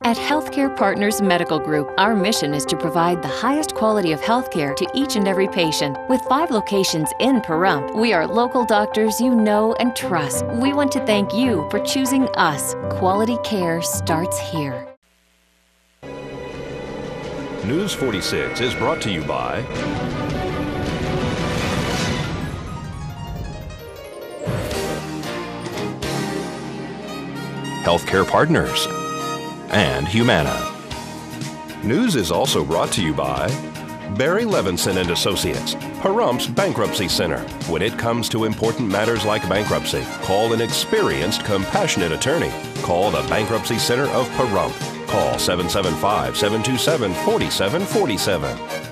At Healthcare Partners Medical Group, our mission is to provide the highest quality of healthcare to each and every patient. With 5 locations in Pahrump, we are local doctors you know and trust. We want to thank you for choosing us. Quality care starts here. News 46 is brought to you by Healthcare Partners and Humana. News is also brought to you by Barry Levinson and Associates, Pahrump's Bankruptcy Center. When it comes to important matters like bankruptcy, call an experienced, compassionate attorney. Call the Bankruptcy Center of Pahrump. Call 775-727-4747.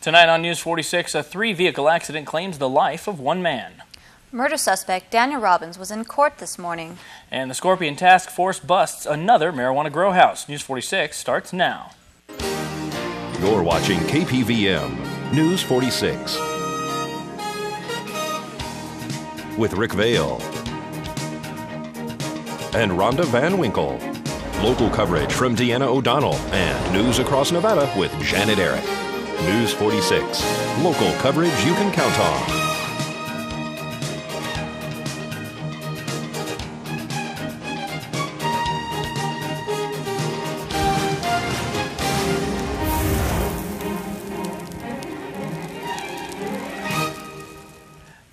Tonight on News 46, a 3-vehicle accident claims the life of one man. Murder suspect Daniel Robbins was in court this morning. And the ScorpionTask Force busts another marijuana grow house. News 46 starts now. You're watching KPVM News 46 with Rick Vale and Rhonda Van Winkle. Local coverage from Deanna O'Donnell and news across Nevada with Janet Eric. News 46, local coverage you can count on.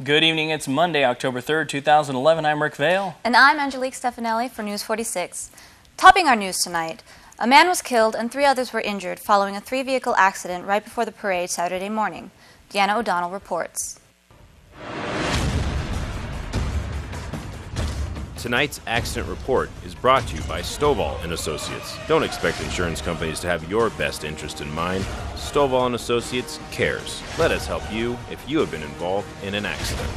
Good evening, it's Monday, October 3rd, 2011. I'm Rick Vale. And I'm Angelique Stefanelli for News 46. Topping our news tonight, a man was killed and 3 others were injured following a 3-vehicle accident right before the parade Saturday morning. Deanna O'Donnell reports. Tonight's accident report is brought to you by Stovall & Associates. Don't expect insurance companies to have your best interest in mind. Stovall & Associates cares. Let us help you if you have been involved in an accident.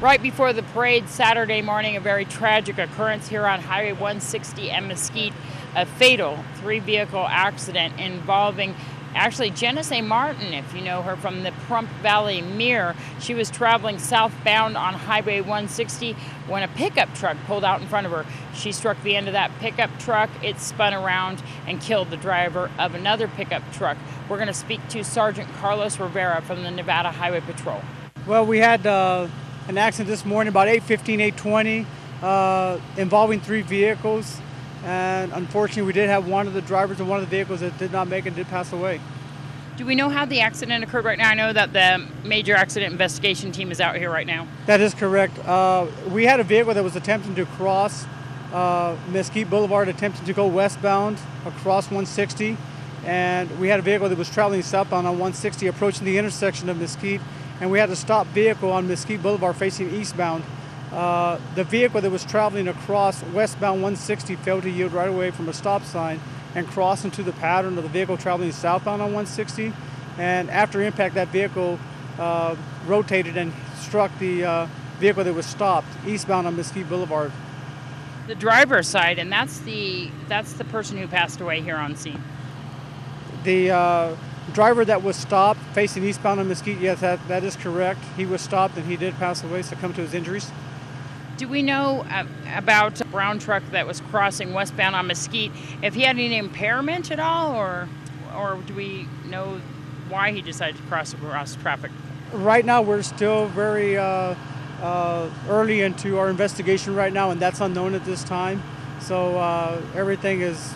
Right before the parade Saturday morning, a very tragic occurrence here on Highway 160 and Mesquite, a fatal 3-vehicle accident involving actually Janice A. Martin, if you know her from the Pahrump Valley Mirror. She was traveling southbound on Highway 160 when a pickup truck pulled out in front of her. She struck the end of that pickup truck, it spun around and killed the driver of another pickup truck. We're going to speak to Sergeant Carlos Rivera from the Nevada Highway Patrol. Well, we had an accident this morning about 8:15, 8:20 involving 3 vehicles, and unfortunately we did have one of the drivers of one of the vehicles that did not make it, did pass away. Do we know how the accident occurred right now? I know that the major accident investigation team is out here right now. That is correct. We had a vehicle that was attempting to cross Mesquite Boulevard, attempting to go westbound across 160, and we had a vehicle that was traveling southbound on 160 approaching the intersection of Mesquite, and we had a stop vehicle on Mesquite Boulevard facing eastbound. The vehicle that was traveling across westbound 160 failed to yield right away from a stop sign and crossed into the pattern of the vehicle traveling southbound on 160. And after impact, that vehicle rotated and struck the vehicle that was stopped eastbound on Mesquite Boulevard. The driver's side, and that's the person who passed away here on scene. The driver that was stopped facing eastbound on Mesquite, yes, that is correct. He was stopped and he did pass away, succumbed to his injuries. Do we know about a brown truck that was crossing westbound on Mesquite, if he had any impairment at all, or do we know why he decided to cross across traffic? Right now we're still very early into our investigation right now, and that's unknown at this time. So everything is,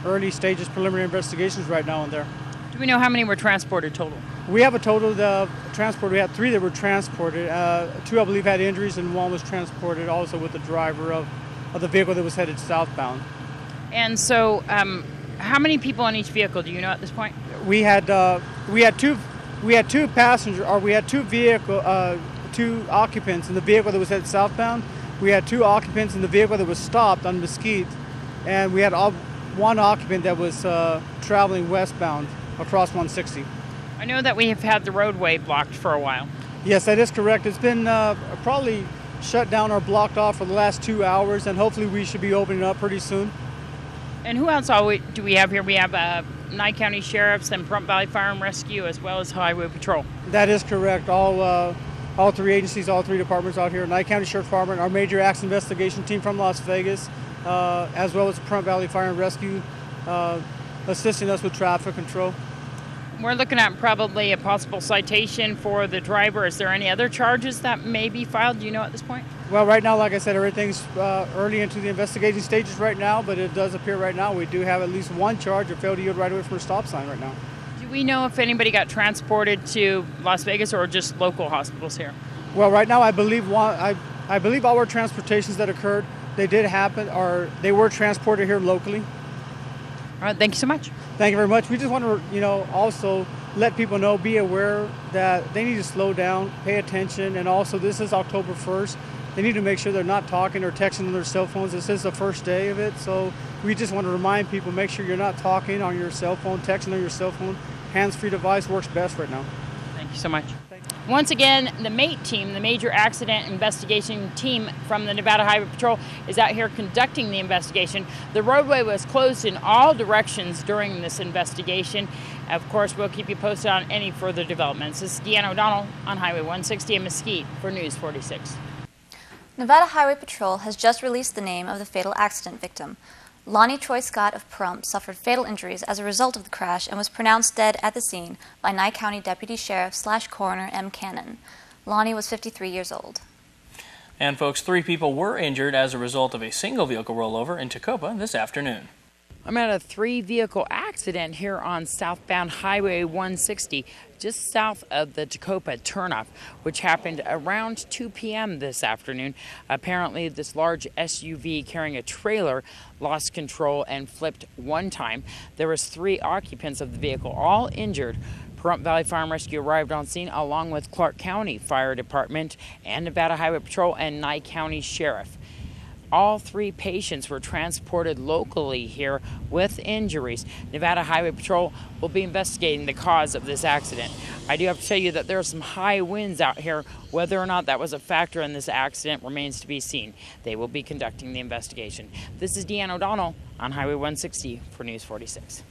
early stages, preliminary investigations right now in there. Do we know how many were transported total? We have a total of transport. We had 3 that were transported. 2, I believe, had injuries, and 1 was transported also with the driver of the vehicle that was headed southbound. And so, how many people in each vehicle do you know at this point? We had 2 passengers, or we had 2 occupants in the vehicle that was headed southbound. We had 2 occupants in the vehicle that was stopped on Mesquite, and we had 1 occupant that was traveling westbound across 160. I know that we have had the roadway blocked for a while. Yes, that is correct. It's been probably shut down or blocked off for the last 2 hours, and hopefully we should be opening up pretty soon. And who else do we have here? We have Nye County Sheriffs and Pahrump Valley Fire and Rescue, as well as Highway Patrol. That is correct. All three agencies, all three departments out here. Nye County Sheriff Department, our major accident investigation team from Las Vegas, as well as Pahrump Valley Fire and Rescue, assisting us with traffic control. We're looking at probably a possible citation for the driver. Is there any other charges that may be filed? Do you know at this point? Well, right now, like I said, everything's early into the investigating stages right now, but it does appear right now we do have at least one charge of failure to yield right away from a stop sign right now. Do we know if anybody got transported to Las Vegas or just local hospitals here? Well, right now, I believe all our transportations that occurred, they did happen, or they were transported here locally. All right, thank you so much. Thank you very much. We just want to, also let people know, be aware that they need to slow down, pay attention, and also this is October 1st. They need to make sure they're not talking or texting on their cell phones. This is the first day of it, so we just want to remind people, make sure you're not talking on your cell phone, texting on your cell phone. Hands-free device works best right now. Thank you so much. Once again, the MATE team, the Major Accident Investigation Team from the Nevada Highway Patrol, is out here conducting the investigation. The roadway was closed in all directions during this investigation. Of course, we'll keep you posted on any further developments. This is Deanna O'Donnell on Highway 160 in Mesquite for News 46. Nevada Highway Patrol has just released the name of the fatal accident victim. Lonnie Troy Scott of Pahrump suffered fatal injuries as a result of the crash and was pronounced dead at the scene by Nye County Deputy Sheriff / Coroner M. Lonnie was 53 years old. And folks, 3 people were injured as a result of a single vehicle rollover in Tacoma this afternoon. I'm at a 3-vehicle accident here on southbound Highway 160, just south of the Tacoma turnoff, which happened around 2 p.m. this afternoon. Apparently, this large SUV carrying a trailer lost control and flipped one time. There was 3 occupants of the vehicle, all injured. Pahrump Valley Fire and Rescue arrived on scene along with Clark County Fire Department and Nevada Highway Patrol and Nye County Sheriff. All 3 patients were transported locally here with injuries. Nevada Highway Patrol will be investigating the cause of this accident. I do have to tell you that there are some high winds out here. Whether or not that was a factor in this accident remains to be seen. They will be conducting the investigation. This is Deanna O'Donnell on Highway 160 for News 46.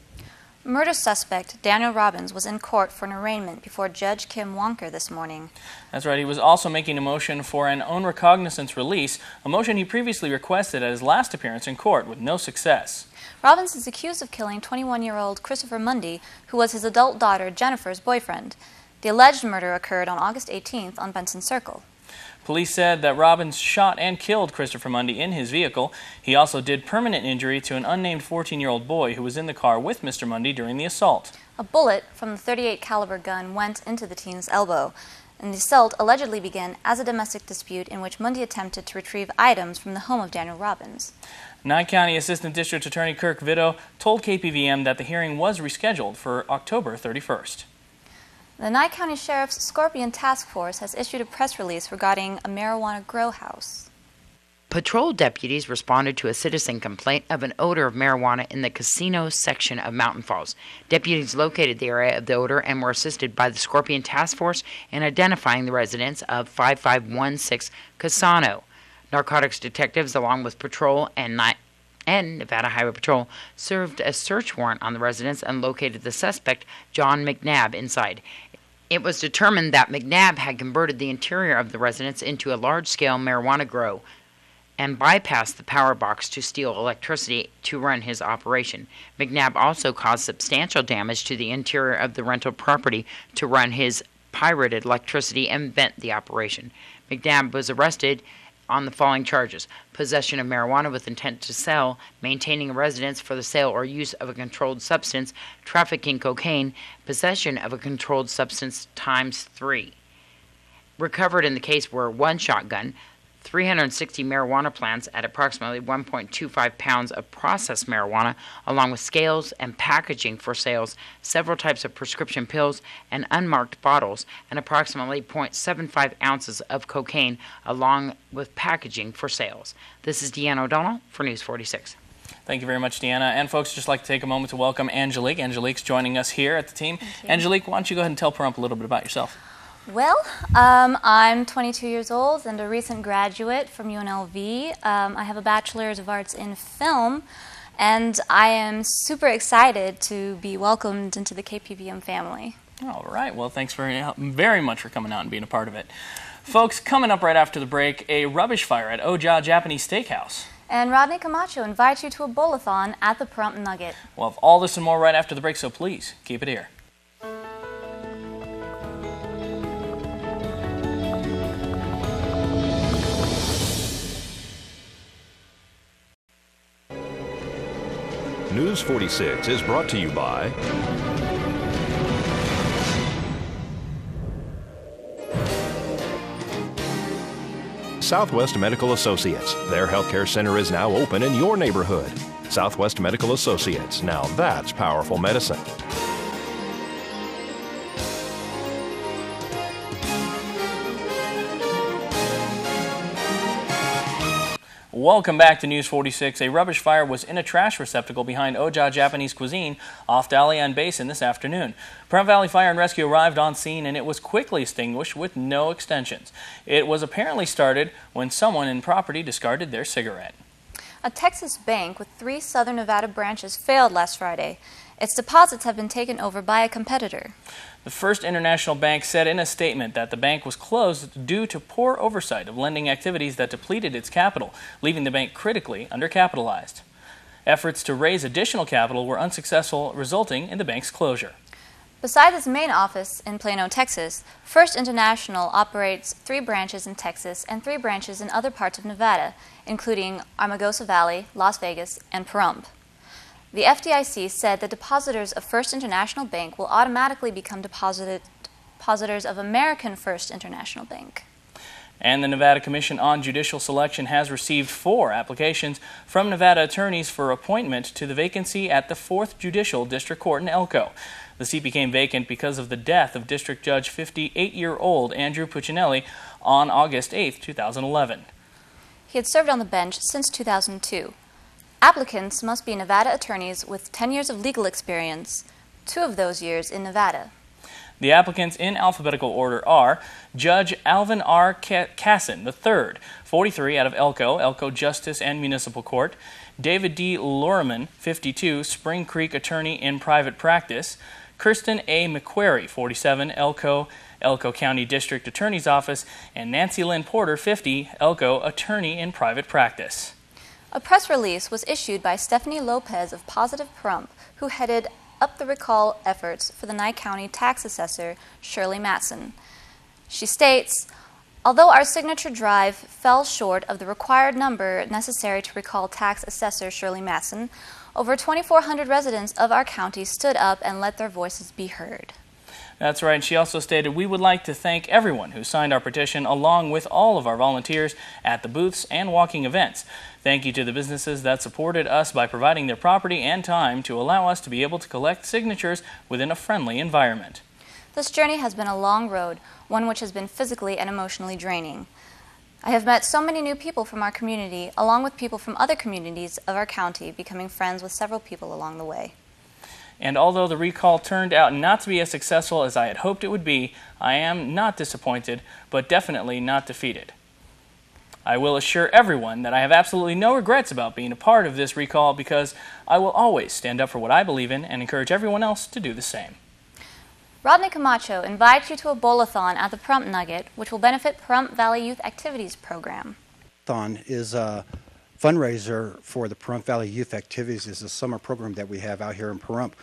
Murder suspect Daniel Robbins was in court for an arraignment before Judge Kim Wanker this morning. That's right. He was also making a motion for an own recognizance release, a motion he previously requested at his last appearance in court with no success. Robbins is accused of killing 21-year-old Christopher Mundy, who was his adult daughter Jennifer's boyfriend. The alleged murder occurred on August 18th on Benson Circle. Police said that Robbins shot and killed Christopher Mundy in his vehicle. He also did permanent injury to an unnamed 14-year-old boy who was in the car with Mr. Mundy during the assault. A bullet from the .38 caliber gun went into the teen's elbow, and the assault allegedly began as a domestic dispute in which Mundy attempted to retrieve items from the home of Daniel Robbins. Nye County Assistant District Attorney Kirk Vitto told KPVM that the hearing was rescheduled for October 31st. The Nye County Sheriff's ScorpionTask Force has issued a press release regarding a marijuana grow house. Patrol deputies responded to a citizen complaint of an odor of marijuana in the casino section of Mountain Falls. Deputies located the area of the odor and were assisted by the ScorpionTask Force in identifying the residents of 5516 Casano. Narcotics detectives, along with Patrol and Nevada Highway Patrol, served a search warrant on the residence and located the suspect, John McNabb, inside. It was determined that McNabb had converted the interior of the residence into a large-scale marijuana grow and bypassed the power box to steal electricity to run his operation. McNabb also caused substantial damage to the interior of the rental property to run his pirated electricity and vent the operation. McNabb was arrested on the following charges: possession of marijuana with intent to sell, maintaining a residence for the sale or use of a controlled substance, trafficking cocaine, possession of a controlled substance ×3. Recovered in the case were 1 shotgun, 360 marijuana plants at approximately 1.25 pounds of processed marijuana, along with scales and packaging for sales, several types of prescription pills and unmarked bottles, and approximately 0.75 ounces of cocaine, along with packaging for sales. This is Deanna O'Donnell for News 46. Thank you very much, Deanna. And folks, just like to take a moment to welcome Angelique. Angelique's joining us here at the team. Angelique, why don't you go ahead and tell Pahrump a little bit about yourself? Well, I'm 22 years old and a recent graduate from UNLV. I have a Bachelor's of Arts in Film, and I am super excited to be welcomed into the KPVM family. All right. Well, thanks very much for coming out and being a part of it. Folks, coming up right after the break, a rubbish fire at Oja Japanese Steakhouse. And Rodney Camacho invites you to a bowl-a-thon at the Pahrump Nugget. We'll have all this and more right after the break, so please keep it here. News 46 is brought to you by Southwest Medical Associates. Their healthcare center is now open in your neighborhood. Southwest Medical Associates. Now that's powerful medicine. Welcome back to News 46. A rubbish fire was in a trash receptacle behind Oja Japanese Cuisine off Dalian Basin this afternoon. Pahrump Valley Fire and Rescue arrived on scene and it was quickly extinguished with no extensions. It was apparently started when someone in property discarded their cigarette. A Texas bank with 3 Southern Nevada branches failed last Friday. Its deposits have been taken over by a competitor. The First International Bank said in a statement that the bank was closed due to poor oversight of lending activities that depleted its capital, leaving the bank critically undercapitalized. Efforts to raise additional capital were unsuccessful, resulting in the bank's closure. Besides its main office in Plano, Texas, First International operates 3 branches in Texas and 3 branches in other parts of Nevada, including Armagosa Valley, Las Vegas, and Pahrump. The FDIC said the depositors of First International Bank will automatically become depositors of American First International Bank. And the Nevada Commission on Judicial Selection has received 4 applications from Nevada attorneys for appointment to the vacancy at the 4th Judicial District Court in Elko. The seat became vacant because of the death of District Judge 58-year-old Andrew Puccinelli on August 8, 2011. He had served on the bench since 2002. Applicants must be Nevada attorneys with 10 years of legal experience, 2 of those years in Nevada. The applicants in alphabetical order are Judge Alvin R. Casson III, 43, out of Elko Justice and Municipal Court; David D. Loriman, 52, Spring Creek attorney in private practice; Kirsten A. McQuarrie, 47, Elko County District Attorney's Office; and Nancy Lynn Porter, 50, Elko attorney in private practice. A press release was issued by Stephanie Lopez of Positive Pahrump, who headed up the recall efforts for the Nye County tax assessor Shirley Matson. She states, although our signature drive fell short of the required number necessary to recall tax assessor Shirley Matson, over 2,400 residents of our county stood up and let their voices be heard. That's right. She also stated, we would like to thank everyone who signed our petition, along with all of our volunteers at the booths and walking events. Thank you to the businesses that supported us by providing their property and time to allow us to be able to collect signatures within a friendly environment. This journey has been a long road, one which has been physically and emotionally draining. I have met so many new people from our community, along with people from other communities of our county, becoming friends with several people along the way. And although the recall turned out not to be as successful as I had hoped it would be, I am not disappointed, but definitely not defeated. I will assure everyone that I have absolutely no regrets about being a part of this recall, because I will always stand up for what I believe in and encourage everyone else to do the same. Rodney Camacho invites you to a bowl-a-thon at the Pahrump Nugget, which will benefit Pahrump Valley Youth Activities Program. Thon is a fundraiser for the Pahrump Valley Youth Activities. Is a summer program that we have out here in Pahrump.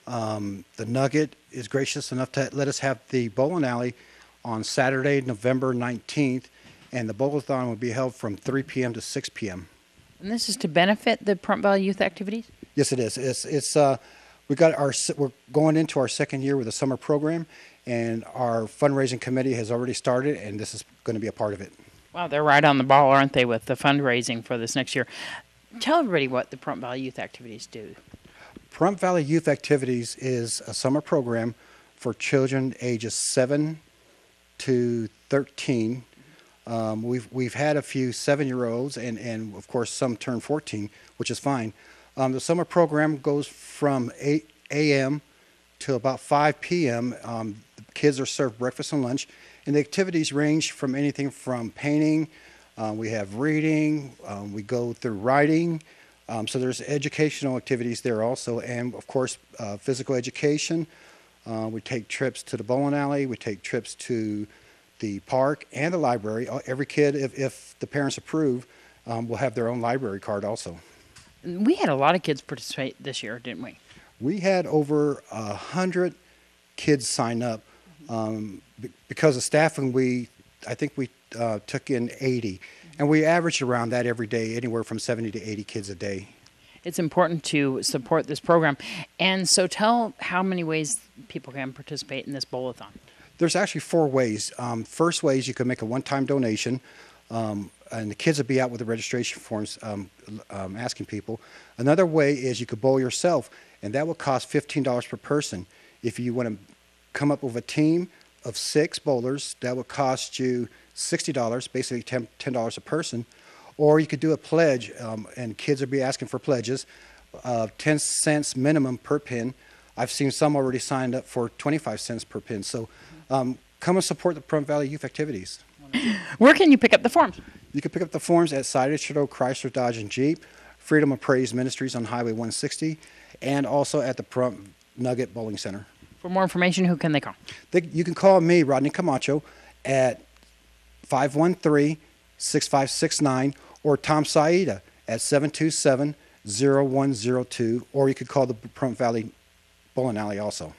The Nugget is gracious enough to let us have the bowling alley on Saturday, November 19th, and the bowl-a-thon will be held from 3 p.m. to 6 p.m. And this is to benefit the Pahrump Valley Youth Activities? Yes, it is. We're going into our second year with the summer program, and our fundraising committee has already started, and this is going to be a part of it. Wow, they're right on the ball, aren't they, with the fundraising for this next year. Tell everybody what the Pahrump Valley Youth Activities do. Pahrump Valley Youth Activities is a summer program for children ages 7 to 13. We've had a few 7-year-olds, and of course some turn 14, which is fine. The summer program goes from 8 a.m. to about 5 p.m. The kids are served breakfast and lunch, and the activities range from anything from painting, we have reading, we go through writing, So there's educational activities there also, and of course physical education. We take trips to the bowling alley, we take trips to the park and the library. Every kid, if the parents approve, will have their own library card also. We had a lot of kids participate this year, didn't we? We had over 100 kids sign up. Because of staffing, I think we took in 80. And we average around that every day, anywhere from 70 to 80 kids a day. It's important to support this program. And so tell how many ways people can participate in this bowl-a-thon. There's actually 4 ways. First way is you can make a one-time donation, and the kids will be out with the registration forms asking people. Another way is you could bowl yourself, and that will cost $15 per person. If you want to come up with a team of 6 bowlers, that would cost you $60, basically $10 a person. Or you could do a pledge, and kids will be asking for pledges, 10 cents minimum per pin. I've seen some already signed up for 25 cents per pin. So come and support the Pahrump Valley Youth activities. Where can you pick up the forms? You can pick up the forms at Cited Shadow Chrysler Dodge and Jeep, Freedom of Praise Ministries on Highway 160, and also at the Pahrump Nugget Bowling Center. For more information, who can they call? You can call me, Rodney Camacho, at 513-6569, or Tom Saida at 727-0102, or you could call the Pahrump Valley Bowling Alley also.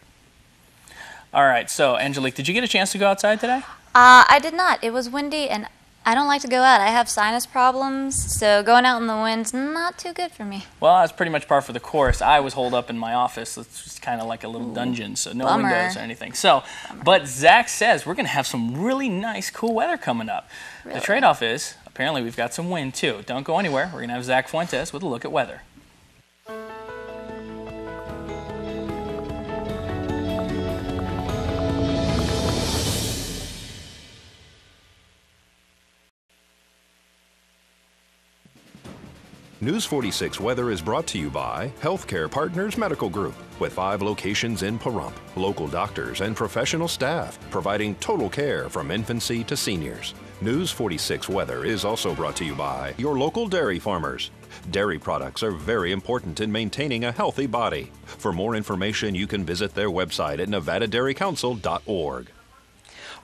All right, so Angelique, did you get a chance to go outside today? I did not. It was windy, and I don't like to go out. I have sinus problems, so going out in the wind's not too good for me. Well, that's pretty much par for the course. I was holed up in my office. It's just kind of like a little dungeon, so no windows or anything. So, but Zach says we're going to have some really nice, cool weather coming up. Really? The trade-off is, apparently we've got some wind, too. Don't go anywhere. We're going to have Zach Fuentes with a look at weather. News 46 Weather is brought to you by Healthcare Partners Medical Group, with 5 locations in Pahrump. Local doctors and professional staff providing total care from infancy to seniors. News 46 Weather is also brought to you by your local dairy farmers. Dairy products are very important in maintaining a healthy body. For more information, you can visit their website at nevadadairycouncil.org.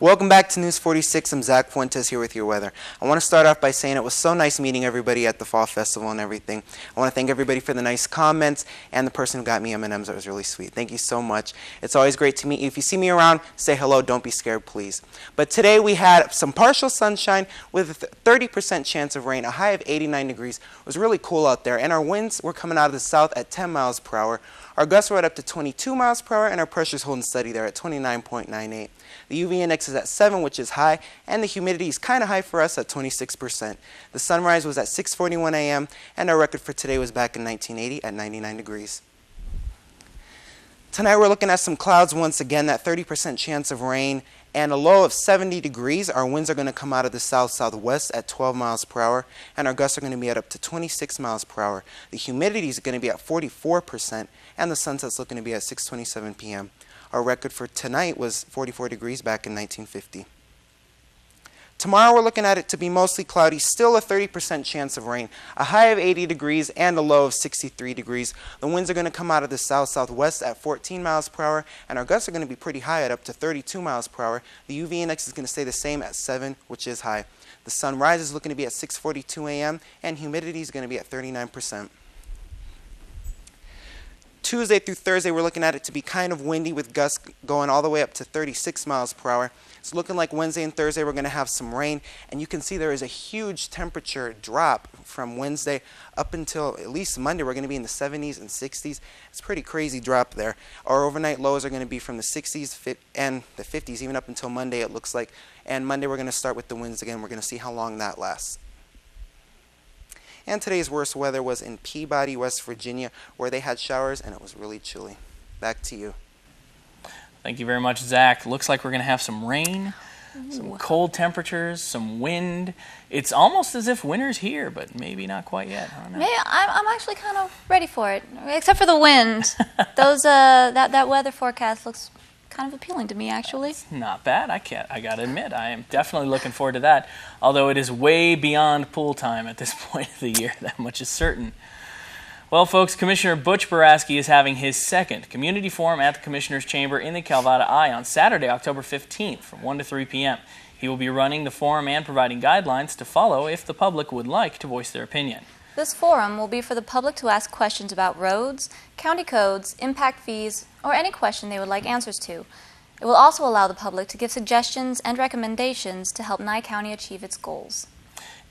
Welcome back to News 46. I'm Zach Fuentes here with your weather. I want to start off by saying it was so nice meeting everybody at the Fall Festival and everything. I want to thank everybody for the nice comments and the person who got me M&Ms. That was really sweet. Thank you so much. It's always great to meet you. If you see me around, say hello. Don't be scared, please. But today we had some partial sunshine with a 30% chance of rain, a high of 89 degrees. It was really cool out there, and our winds were coming out of the south at 10 miles per hour. Our gusts were at up to 22 miles per hour, and our pressure's holding steady there at 29.98. The UV index is at 7, which is high, and the humidity is kind of high for us at 26%. The sunrise was at 6:41 a.m., and our record for today was back in 1980 at 99 degrees. Tonight we're looking at some clouds once again, that 30% chance of rain, and a low of 70 degrees. Our winds are going to come out of the south-southwest at 12 miles per hour, and our gusts are going to be at up to 26 miles per hour. The humidity is going to be at 44%, and the sunset's looking to be at 6:27 p.m. Our record for tonight was 44 degrees back in 1950. Tomorrow we're looking at it to be mostly cloudy, still a 30% chance of rain, a high of 80 degrees and a low of 63 degrees. The winds are going to come out of the south-southwest at 14 miles per hour, and our gusts are going to be pretty high at up to 32 miles per hour. The UV index is going to stay the same at 7, which is high. The sunrise is looking to be at 6:42 a.m., and humidity is going to be at 39%. Tuesday through Thursday, we're looking at it to be kind of windy with gusts going all the way up to 36 miles per hour. It's looking like Wednesday and Thursday we're going to have some rain, and you can see there is a huge temperature drop from Wednesday up until at least Monday. We're going to be in the 70s and 60s. It's a pretty crazy drop there. Our overnight lows are going to be from the 60s and the 50s, even up until Monday it looks like. And Monday we're going to start with the winds again. We're going to see how long that lasts. And today's worst weather was in Peabody, West Virginia, where they had showers and it was really chilly. Back to you. Thank you very much, Zach. Looks like we're going to have some rain, some cold temperatures, some wind. It's almost as if winter's here, but maybe not quite yet. I don't know. I'm actually kind of ready for it, except for the wind. That weather forecast looks kind of appealing to me, actually. That's not bad. I gotta admit, I am definitely looking forward to that. Although it is way beyond pool time at this point of the year. That much is certain. Well, folks, Commissioner Butch Boraski is having his second community forum at the Commissioner's Chamber in the Calvada Eye on Saturday, October 15th from 1 to 3 p.m. He will be running the forum and providing guidelines to follow if the public would like to voice their opinion. This forum will be for the public to ask questions about roads, county codes, impact fees, or any question they would like answers to. It will also allow the public to give suggestions and recommendations to help Nye County achieve its goals.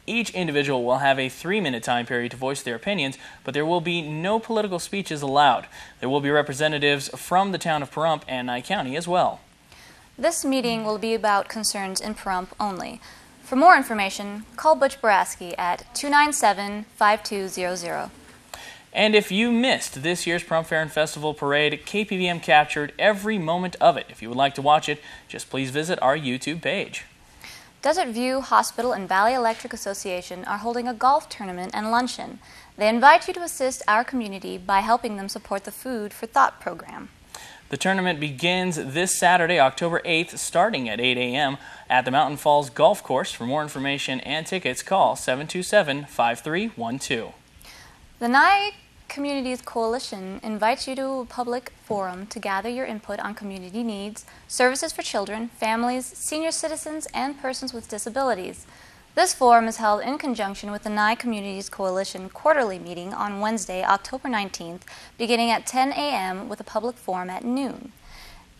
Each individual will have a 3-minute time period to voice their opinions, but there will be no political speeches allowed. There will be representatives from the town of Pahrump and Nye County as well. This meeting will be about concerns in Pahrump only. For more information, call Butch Boraski at 297-5200. And if you missed this year's Pahrump Fair and Festival Parade, KPVM captured every moment of it. If you would like to watch it, just please visit our YouTube page. Desert View Hospital and Valley Electric Association are holding a golf tournament and luncheon. They invite you to assist our community by helping them support the Food for Thought program. The tournament begins this Saturday, October 8th, starting at 8 a.m. at the Mountain Falls Golf Course. For more information and tickets, call 727-5312. The Nye Communities Coalition invites you to a public forum to gather your input on community needs, services for children, families, senior citizens, and persons with disabilities. This forum is held in conjunction with the Nye Communities Coalition quarterly meeting on Wednesday, October 19th, beginning at 10 a.m. with a public forum at noon.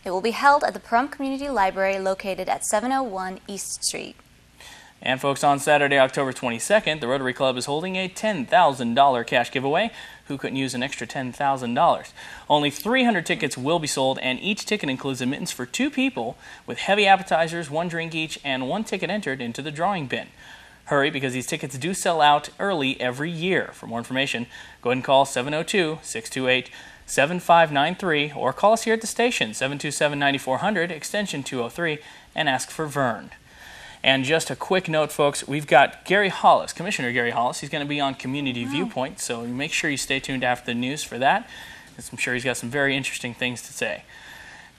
It will be held at the Pahrump Community Library located at 701 East Street. And folks, on Saturday, October 22nd, the Rotary Club is holding a $10,000 cash giveaway. Who couldn't use an extra $10,000? Only 300 tickets will be sold, and each ticket includes admittance for 2 people with heavy appetizers, 1 drink each, and 1 ticket entered into the drawing bin. Hurry, because these tickets do sell out early every year. For more information, go ahead and call 702-628-7593 or call us here at the station, 727-9400, extension 203, and ask for Vern. And just a quick note, folks, we've got Gary Hollis, Commissioner Gary Hollis. He's going to be on Community Viewpoint, so make sure you stay tuned after the news for that. I'm sure he's got some very interesting things to say.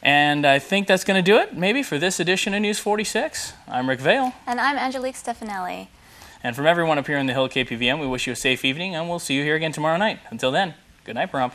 And I think that's going to do it, maybe, for this edition of News 46. I'm Rick Vale. And I'm Angelique Stefanelli. And from everyone up here in the Hill KPVM, we wish you a safe evening, and we'll see you here again tomorrow night. Until then, good night, Pahrump.